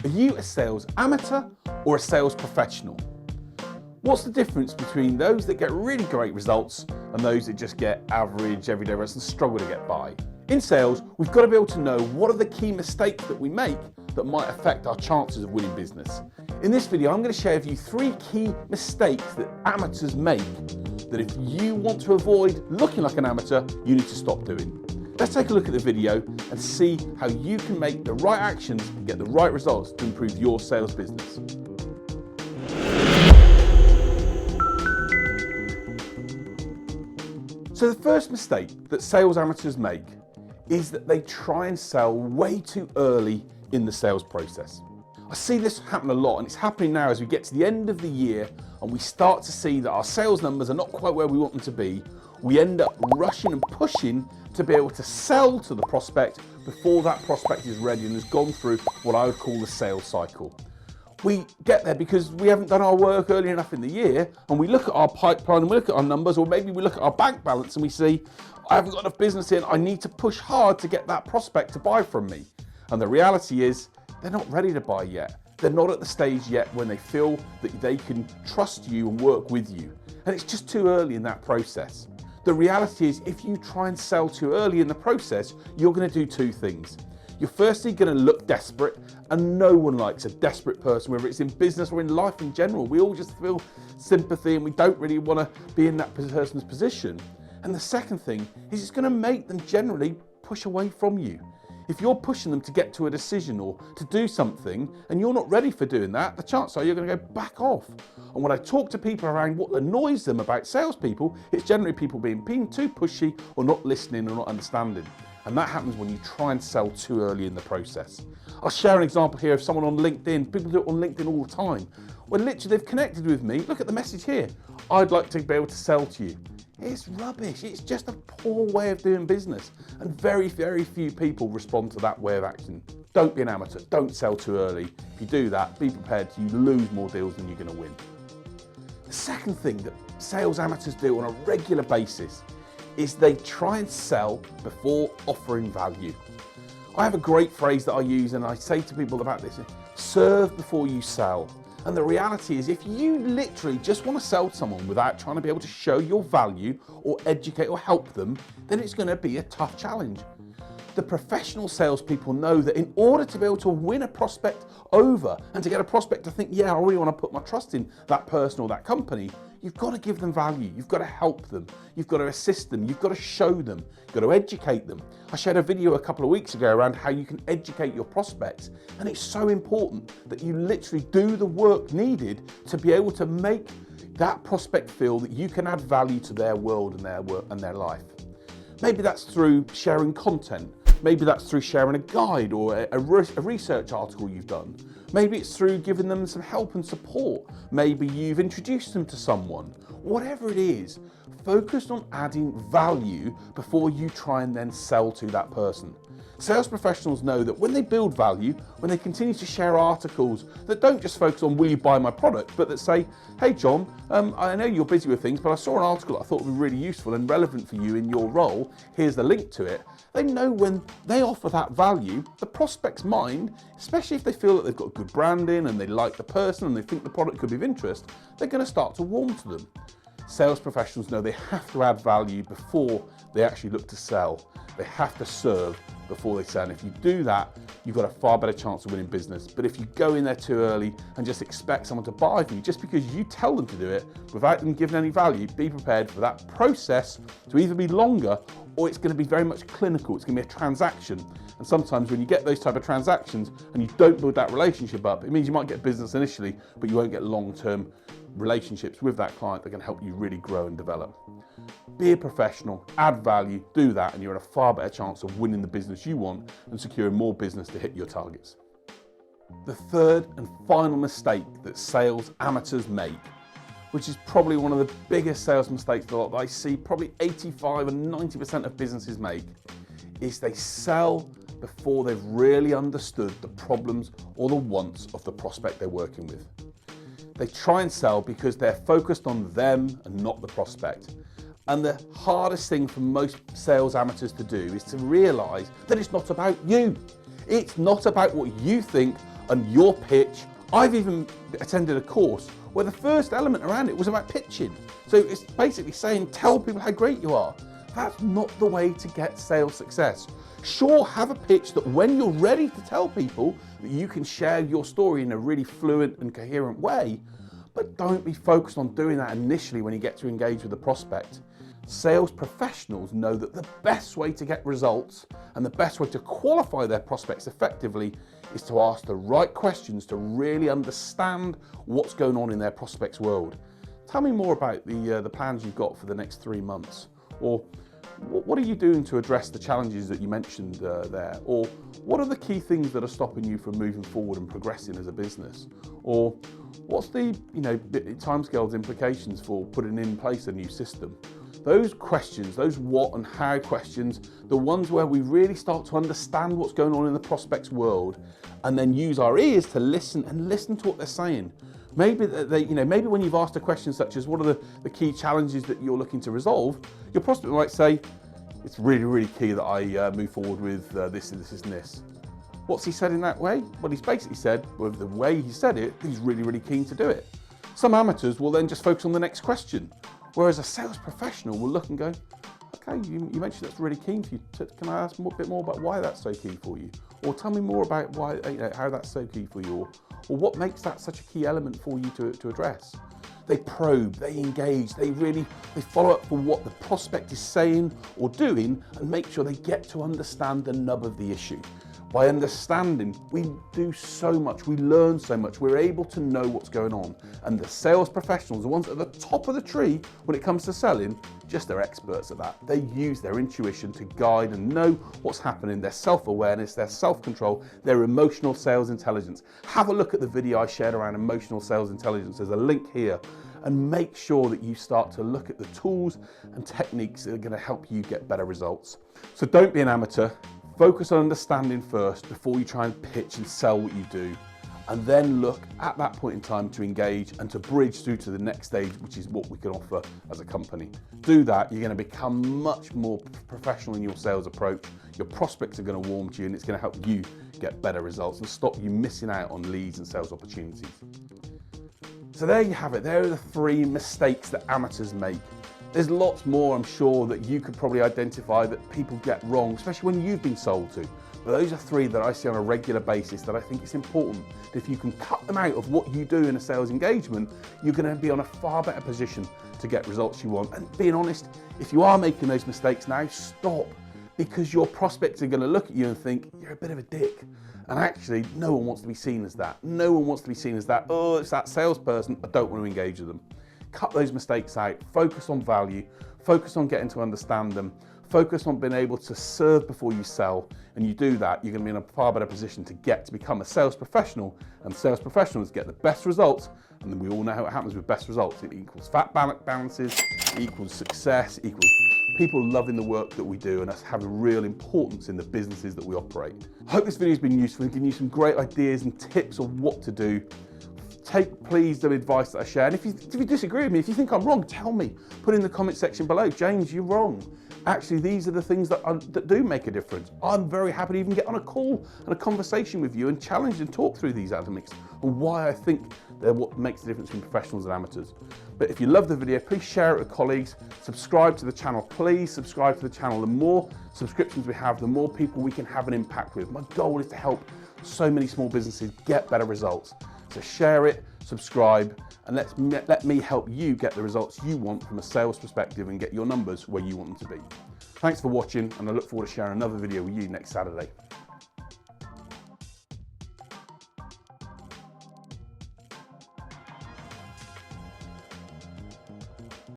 Are you a sales amateur or a sales professional? What's the difference between those that get really great results and those that just get average, everyday results and struggle to get by? In sales, we've got to be able to know what are the key mistakes that we make that might affect our chances of winning business. In this video, I'm going to share with you 3 key mistakes that amateurs make that if you want to avoid looking like an amateur, you need to stop doing. Let's take a look at the video and see how you can make the right actions and get the right results to improve your sales business. So the first mistake that sales amateurs make is that they try and sell way too early in the sales process. I see this happen a lot, and it's happening now as we get to the end of the year and we start to see that our sales numbers are not quite where we want them to be. We end up rushing and pushing to be able to sell to the prospect before that prospect is ready and has gone through what I would call the sales cycle. We get there because we haven't done our work early enough in the year, and we look at our pipeline and we look at our numbers, or maybe we look at our bank balance and we see, I haven't got enough business in, I need to push hard to get that prospect to buy from me. And the reality is, they're not ready to buy yet. They're not at the stage yet when they feel that they can trust you and work with you. And it's just too early in that process. The reality is, if you try and sell too early in the process, you're going to do 2 things. You're firstly going to look desperate, and no one likes a desperate person, whether it's in business or in life in general. We all just feel sympathy and we don't really want to be in that person's position. And the second thing is it's going to make them generally push away from you. If you're pushing them to get to a decision or to do something and you're not ready for doing that, the chances are you're going to go back off. And when I talk to people around what annoys them about salespeople, it's generally people being too pushy or not listening or not understanding. And that happens when you try and sell too early in the process. I'll share an example here of someone on LinkedIn. People do it on LinkedIn all the time. When literally they've connected with me, look at the message here. I'd like to be able to sell to you. It's rubbish. It's just a poor way of doing business. And very, very few people respond to that way of action. Don't be an amateur. Don't sell too early. If you do that, be prepared to lose more deals than you're going to win. The second thing that sales amateurs do on a regular basis is they try and sell before offering value. I have a great phrase that I use and I say to people about this: serve before you sell. And the reality is, if you literally just want to sell to someone without trying to be able to show your value or educate or help them, then it's going to be a tough challenge. The professional salespeople know that in order to be able to win a prospect over and to get a prospect to think, yeah, I really want to put my trust in that person or that company, you've got to give them value, you've got to help them, you've got to assist them, you've got to show them, you've got to educate them. I shared a video a couple of weeks ago around how you can educate your prospects, and it's so important that you literally do the work needed to be able to make that prospect feel that you can add value to their world and their work and their life. Maybe that's through sharing content. Maybe that's through sharing a guide or a research article you've done. Maybe it's through giving them some help and support. Maybe you've introduced them to someone. Whatever it is, focus on adding value before you try and then sell to that person. Sales professionals know that when they build value, when they continue to share articles that don't just focus on will you buy my product, but that say, hey John, I know you're busy with things, but I saw an article that I thought would be really useful and relevant for you in your role. Here's the link to it. They know when they offer that value, the prospect's mind, especially if they feel that they've got good branding and they like the person and they think the product could be of interest, they're going to start to warm to them. Sales professionals know they have to add value before they actually look to sell. They have to serve before they sell. And if you do that, you've got a far better chance of winning business. But if you go in there too early and just expect someone to buy from you just because you tell them to do it without them giving any value, be prepared for that process to either be longer or it's going to be very much clinical. It's going to be a transaction. And sometimes when you get those type of transactions and you don't build that relationship up, it means you might get business initially, but you won't get long-term relationships with that client that can help you really grow and develop. Be a professional, add value, do that, and you're in a far better chance of winning the business you want and securing more business to hit your targets. The third and final mistake that sales amateurs make, which is probably one of the biggest sales mistakes that I see probably 85 and 90% of businesses make, is they sell before they've really understood the problems or the wants of the prospect they're working with. They try and sell because they're focused on them and not the prospect. And the hardest thing for most sales amateurs to do is to realise that it's not about you. It's not about what you think and your pitch. I've even attended a course where the first element around it was about pitching. So it's basically saying, tell people how great you are. That's not the way to get sales success. Sure, have a pitch that when you're ready to tell people that you can share your story in a really fluent and coherent way, but don't be focused on doing that initially when you get to engage with the prospect. Sales professionals know that the best way to get results and the best way to qualify their prospects effectively is to ask the right questions to really understand what's going on in their prospect's world. Tell me more about the plans you've got for the next 3 months, or what are you doing to address the challenges that you mentioned there, or what are the key things that are stopping you from moving forward and progressing as a business, or what's the timescales implications for putting in place a new system. Those questions, those what and how questions, the ones where we really start to understand what's going on in the prospect's world and then use our ears to listen to what they're saying. Maybe maybe when you've asked a question such as what are the key challenges that you're looking to resolve, your prospect might say, it's really, really key that I move forward with this and this and this. What's he said in that way? Well, he's basically said, with the way he said it, he's really, really keen to do it. Some amateurs will then just focus on the next question. Whereas a sales professional will look and go, okay, you mentioned that's really keen for you. Can I ask a bit more about why that's so key for you? Or tell me more about why, how that's so key for you, or what makes that such a key element for you to address. They probe, they engage, they follow up for what the prospect is saying or doing and make sure they get to understand the nub of the issue. By understanding, we do so much, we learn so much, we're able to know what's going on. And the sales professionals, the ones at the top of the tree when it comes to selling, just they're experts at that. They use their intuition to guide and know what's happening, their self-awareness, their self-control, their emotional sales intelligence. Have a look at the video I shared around emotional sales intelligence. There's a link here. And make sure that you start to look at the tools and techniques that are going to help you get better results. So don't be an amateur. Focus on understanding first before you try and pitch and sell what you do, and then look at that point in time to engage and to bridge through to the next stage, which is what we can offer as a company. Do that, you're going to become much more professional in your sales approach. Your prospects are going to warm to you, and it's going to help you get better results and stop you missing out on leads and sales opportunities. So there you have it. There are the 3 mistakes that amateurs make. There's lots more, I'm sure, that you could probably identify that people get wrong, especially when you've been sold to. But those are 3 that I see on a regular basis that I think it's important that if you can cut them out of what you do in a sales engagement, you're going to be on a far better position to get results you want. And being honest, if you are making those mistakes now, stop, because your prospects are going to look at you and think, you're a bit of a dick. And actually, no one wants to be seen as that. No one wants to be seen as that, oh, it's that salesperson, I don't want to engage with them. Cut those mistakes out, focus on value, focus on getting to understand them, focus on being able to serve before you sell, and you do that, you're going to be in a far better position to become a sales professional, and sales professionals get the best results, and then we all know how it happens with best results. It equals fat balances, it equals success, it equals people loving the work that we do and us having real importance in the businesses that we operate. I hope this video has been useful and given you some great ideas and tips on what to do. Take, please, the advice that I share. And if you disagree with me, if you think I'm wrong, tell me. Put in the comment section below, James, you're wrong. Actually, these are the things that do make a difference. I'm very happy to even get on a call and a conversation with you and challenge and talk through these aspects and why I think they're what makes the difference between professionals and amateurs. But if you love the video, please share it with colleagues, subscribe to the channel. Please subscribe to the channel. The more subscriptions we have, the more people we can have an impact with. My goal is to help so many small businesses get better results. So share it, subscribe, and let me help you get the results you want from a sales perspective and get your numbers where you want them to be. Thanks for watching, and I look forward to sharing another video with you next Saturday.